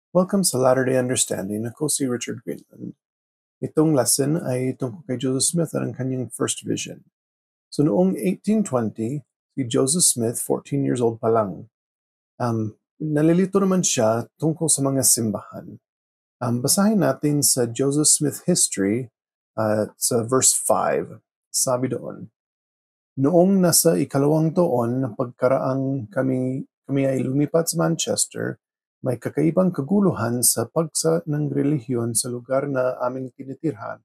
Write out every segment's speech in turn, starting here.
Welcome sa Latter-day Understanding. Ako si Richard Greenland. Itong lesson ay tungkol kay Joseph Smith at ang kanyang first vision. So noong 1820, si Joseph Smith, 14 years old pa lang, nalilito naman siya tungkol sa mga simbahan. Basahin natin sa Joseph Smith history sa verse 5. Sabi doon, noong nasa ikalawang taon na pagkaraang kami ay lumipat sa Manchester, may kakaibang kaguluhan sa pagsa ng relihiyon sa lugar na aming tinitirhan.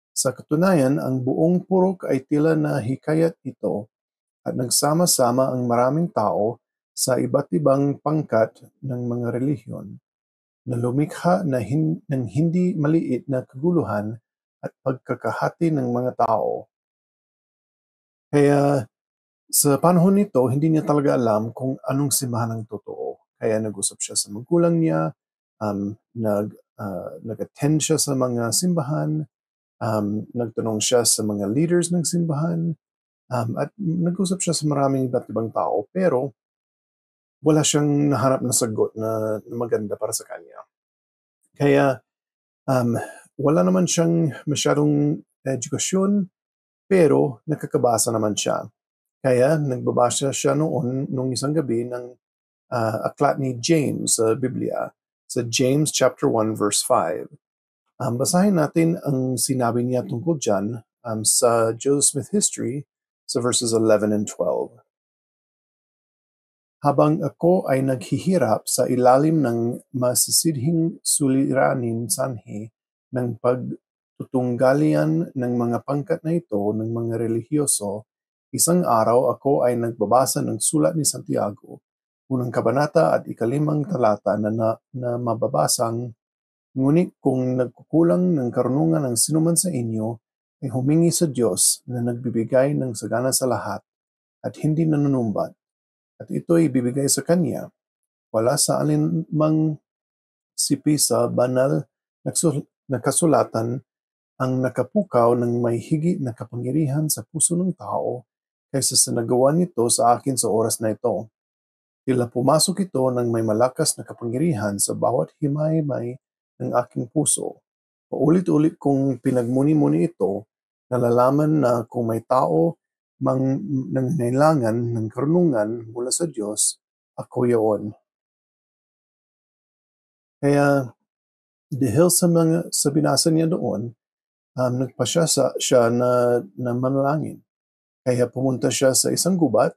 Sa katunayan, ang buong purok ay tila na hikayat ito at nagsama-sama ang maraming tao sa iba't ibang pangkat ng mga relihiyon na lumikha ng hindi maliit na kaguluhan at pagkakahati ng mga tao. Kaya sa panahon nito, hindi niya talaga alam kung anong simbahan ang totoo. Kaya nag-usap siya sa magulang niya, nag-attend siya sa mga simbahan, nagtanong siya sa mga leaders ng simbahan, at nag-usap siya sa maraming iba't ibang tao. Pero wala siyang nahanap na sagot na maganda para sa kanya. Kaya wala naman siyang masyadong edukasyon, pero nakakabasa naman siya. Kaya nagbabasa siya nung isang gabi ng aklat ni James sa Biblia, sa James chapter 1 verse 5. Basahin natin ang sinabi niya tungkol dyan sa Joseph Smith history sa verses 11 and 12. Habang ako ay naghihirap sa ilalim ng masisidhing suliranin sanhi ng pagtutunggalian ng mga pangkat na ito ng mga relihiyoso, isang araw ako ay nagbabasa ng sulat ni Santiago, unang kabanata at ikalimang talata na mababasang, ngunit kung nagkukulang ng karunungan ng sinuman sa inyo, ay humingi sa Diyos na nagbibigay ng sagana sa lahat at hindi nanunumbat, at ito'y ibibigay sa Kanya. Wala sa alinmang sipi sa banal na kasulatan ang nakapukaw ng may higit na kapangyarihan sa puso ng tao kaysa sa nagawa nito sa akin sa oras na ito. Tila pumasok ito ng may malakas na kapangyarihan sa bawat himay-himay ng aking puso. Paulit-ulit kong pinagmuni-muni ito, nalalaman na kung may tao nangangailangan ng karunungan mula sa Diyos, ako yaon. Kaya dahil sa binasa niya doon, nagpasya siya na manalangin. Kaya pumunta siya sa isang gubat,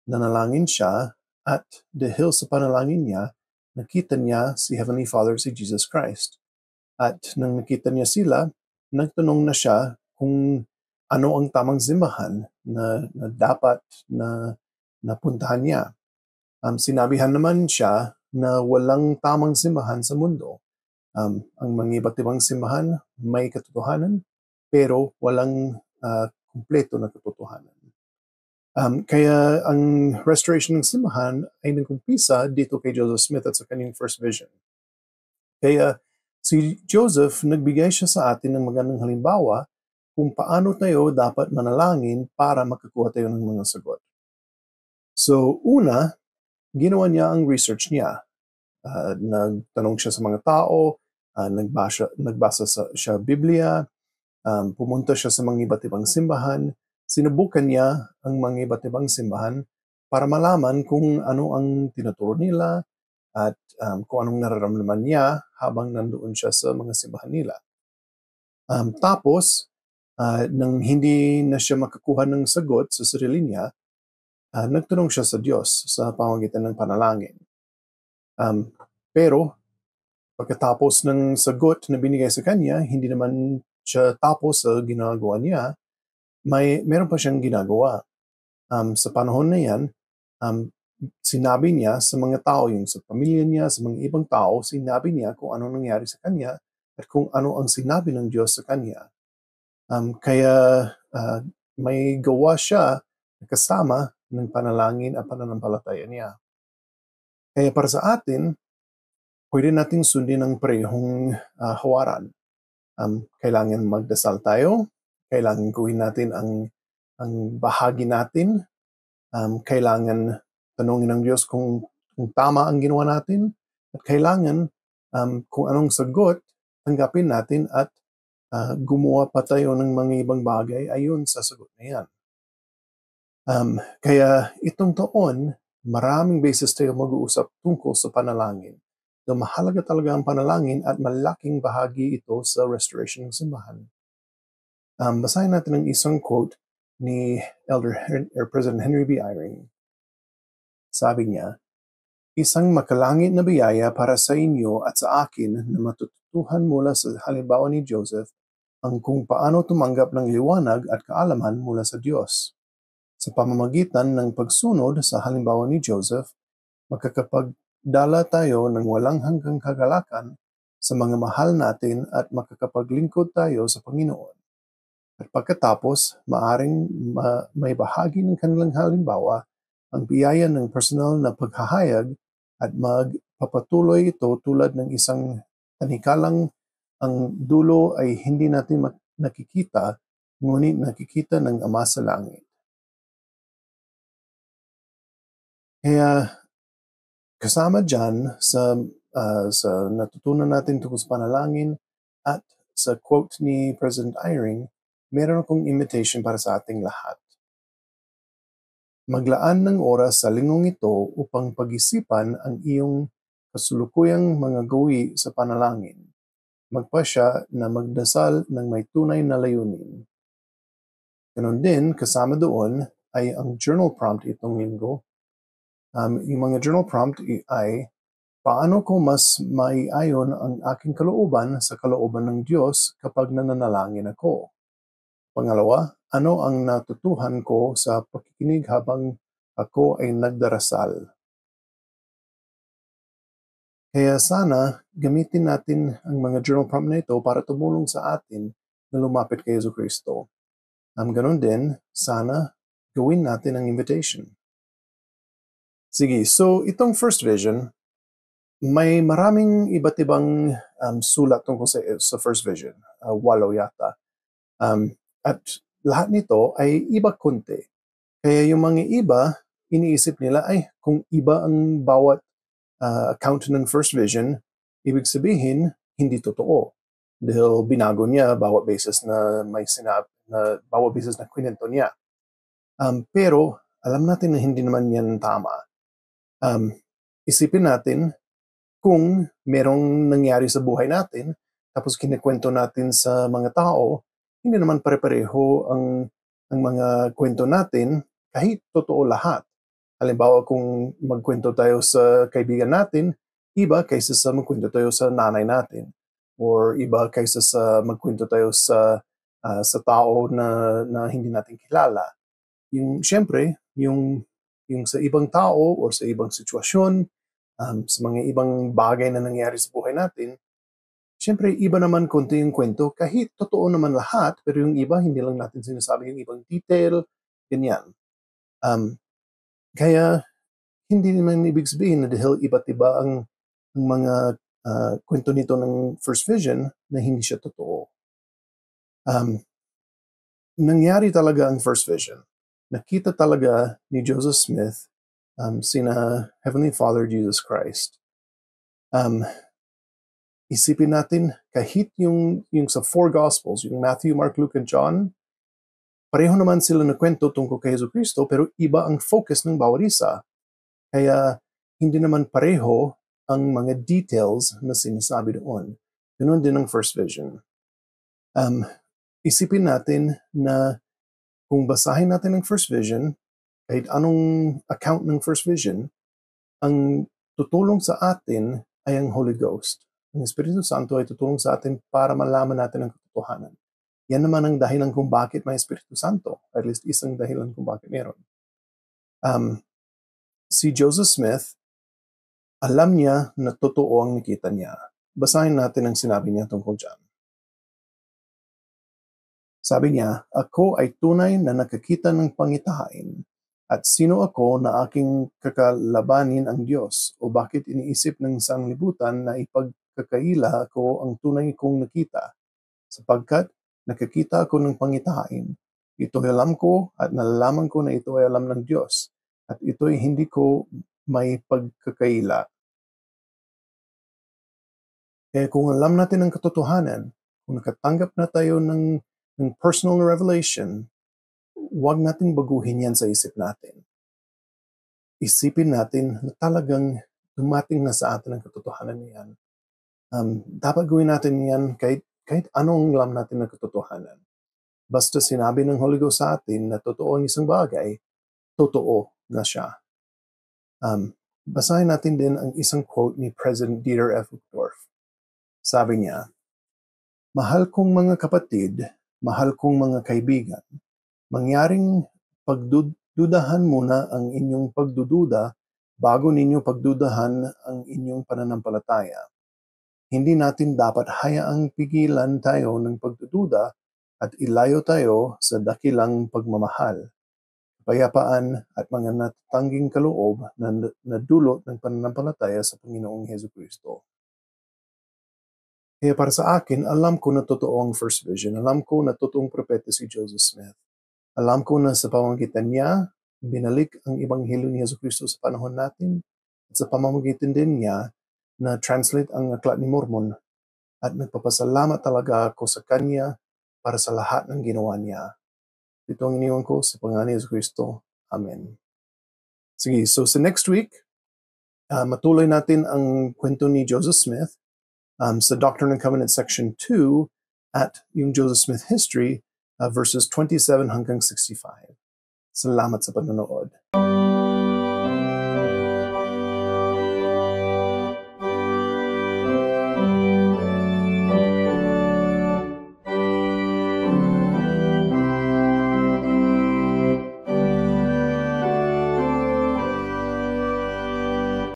nanalangin siya, at dahil sa panalangin niya, nakita niya si Heavenly Father, si Jesus Christ. At nang nakita niya sila, nagtanong na siya kung ano ang tamang simbahan na dapat na napuntahan niya. Sinabihan naman siya na walang tamang simbahan sa mundo. Ang mga iba't ibang simbahan may katotohanan, pero walang kumpleto na katotohanan. Kaya ang restoration ng simbahan ay nag-umpisa dito kay Joseph Smith at sa kanyang first vision. Kaya si Joseph, nagbigay siya sa atin ng magandang halimbawa kung paano tayo dapat manalangin para makakuha tayo ng mga sagot. So, una, ginawa niya ang research niya. Nagtanong siya sa mga tao, nagbasa siya Biblia, pumunta siya sa mga iba't ibang simbahan, sinubukan niya ang mga iba't ibang simbahan para malaman kung ano ang tinuturo nila at kung anong nararamdaman niya habang nandoon siya sa mga simbahan nila. Tapos, nang hindi na siya makakuha ng sagot sa sarili niya, nagtanong siya sa Diyos sa pamamagitan ng panalangin. Pero, pagkatapos ng sagot na binigay sa kanya, hindi naman siya tapos sa ginagawa niya, meron pa siyang ginagawa. Sa panahon na yan, sinabi niya sa mga tao, yung sa pamilya niya, sa mga ibang tao, sinabi niya kung ano nangyari sa kanya at kung ano ang sinabi ng Diyos sa kanya. Kaya may gawa siya kasama ng panalangin at pananampalataya niya. Kaya para sa atin, pwede nating sundin ang parehong hawaran. Kailangan magdasal tayo, kailangan gawin natin ang bahagi natin, kailangan tanungin ng Diyos kung tama ang ginawa natin, at kailangan kung anong sagot, tanggapin natin at gumawa pa tayo ng mga ibang bagay ayon sa sagot na yan. Kaya itong taon, maraming beses tayo mag-uusap tungkol sa panalangin. So, mahalaga talaga ang panalangin at malaking bahagi ito sa restoration ng simbahan. Basahin natin ang isang quote ni President Henry B. Eyring. Sabi niya, "Isang makalangit na biyaya para sa inyo at sa akin na matututuhan mula sa halimbawa ni Joseph ang kung paano tumanggap ng liwanag at kaalaman mula sa Diyos. Sa pamamagitan ng pagsunod sa halimbawa ni Joseph, makakapagdala tayo ng walang hanggang kagalakan sa mga mahal natin at makakapaglingkod tayo sa Panginoon. At pagkatapos, maaring may bahagi ng kanilang halimbawa ang biyaya ng personal na paghahayag at magpapatuloy ito tulad ng isang tanikalang ang dulo ay hindi natin nakikita, ngunit nakikita ng Ama sa langit." Kaya kasama dyan sa natutunan natin tungkol sa panalangin at sa quote ni President Eyring, meron akong invitation para sa ating lahat. Maglaan ng oras sa linggong ito upang pag-isipan ang iyong kasulukuyang mga gawi sa panalangin. Magpasya na magdasal ng may tunay na layunin. Ganon din, kasama doon ay ang journal prompt itong linggo. Yung mga journal prompt ay, paano ko mas maiayon ang aking kalooban sa kalooban ng Diyos kapag nananalangin ako? Pangalawa, ano ang natutuhan ko sa pakikinig habang ako ay nagdarasal? Kaya sana gamitin natin ang mga journal prompt na ito para tumulong sa atin na lumapit kay Jesucristo. Ganon din, sana gawin natin ang invitation. Sige, so itong first vision, may maraming iba't ibang sulat tungkol sa first vision. 8 yata. At lahat nito ay iba konti. Kaya yung mga iba, iniisip nila, ay kung iba ang bawat account ng first vision, ibig sabihin, hindi totoo. Dahil binago niya bawat beses na may sinabi, na bawat beses na kwento niya. Pero alam natin na hindi naman yan tama. Isipin natin kung merong nangyari sa buhay natin, tapos kinikwento natin sa mga tao, hindi naman pare-pareho ang mga kwento natin kahit totoo lahat. Halimbawa, kung magkwento tayo sa kaibigan natin, iba kaysa sa magkwento tayo sa nanay natin. Or iba kaysa sa magkwento tayo sa tao na hindi natin kilala. Siyempre, yung sa ibang tao o sa ibang sitwasyon, sa mga ibang bagay na nangyari sa buhay natin, siyempre, iba naman konti yung kwento. Kahit totoo naman lahat, pero yung iba, hindi lang natin sinasabi yung ibang detail, ganyan. Kaya, hindi naman ibig sabihin na dahil iba't iba ang mga kwento nito ng first vision na hindi siya totoo. Nangyari talaga ang first vision. Nakita talaga ni Joseph Smith sina Heavenly Father Jesus Christ. Isipin natin, kahit yung sa four Gospels, yung Matthew, Mark, Luke, and John, pareho naman sila na kwento tungkol kay Jesucristo, pero iba ang focus ng bawat isa. Kaya hindi naman pareho ang mga details na sinasabi doon. Ganun din ang first vision. Isipin natin na kung basahin natin ang first vision, kahit anong account ng first vision, ang tutulong sa atin ay ang Holy Ghost. Ang Espiritu Santo ay tutulong sa atin para malaman natin ang katotohanan. Yan naman ang dahilan kung bakit may Espiritu Santo. At least isang dahilan kung bakit meron. Si Joseph Smith, alam niya na totoo ang nakita niya. Basahin natin ang sinabi niya tungkol dyan. Sabi niya, ako ay tunay na nakakita ng pangitain. At sino ako na aking kakalabanin ang Diyos? O bakit iniisip ng sanglibutan na ipagkakaila ko ang tunay kong nakita? Sapagkat nakakita ako ng pangitain. Ito ay alam ko at nalalaman ko na ito ay alam ng Diyos. At ito ay hindi ko may pagkakaila. Kaya kung alam natin ang katotohanan, kung nakatanggap na tayo ng personal revelation, huwag nating baguhin yan sa isip natin. Isipin natin na talagang dumating na sa atin ang katotohanan niyan. Dapat gawin natin yan kahit anong alam natin ng katotohanan. Basta sinabi ng Holy Ghost sa atin na totoo ang isang bagay, totoo na siya. Basahin natin din ang isang quote ni President Dieter F. Uchtdorf. Sabi niya, "Mahal kong mga kapatid, mahal kong mga kaibigan, mangyaring pagdudahan muna ang inyong pagdududa bago ninyo pagdudahan ang inyong pananampalataya. Hindi natin dapat hayaang pigilan tayo ng pagdududa at ilayo tayo sa dakilang pagmamahal, kapayapaan at mga natatangging kaloob na dulot ng pananampalataya sa Panginoong Hesukristo." Kaya para sa akin, alam ko na totoo ang first vision. Alam ko na totoong propeta si Joseph Smith. Alam ko na sa pamamagitan niya, binalik ang Ebanghelyo ni Hesukristo sa panahon natin at sa pamamagitan din niya na translate ang Aklat ni Mormon. At nagpapasalamat talaga ako sa Kanya para sa lahat ng ginawa niya. Ito ang iniwan ko sa pangalan ni Hesukristo. Amen. Sige, so sa next week, matuloy natin ang kwento ni Joseph Smith sa Doctrine and Covenants Section 2 at yung Joseph Smith History verses 27 hanggang 65. Salamat sa panonood.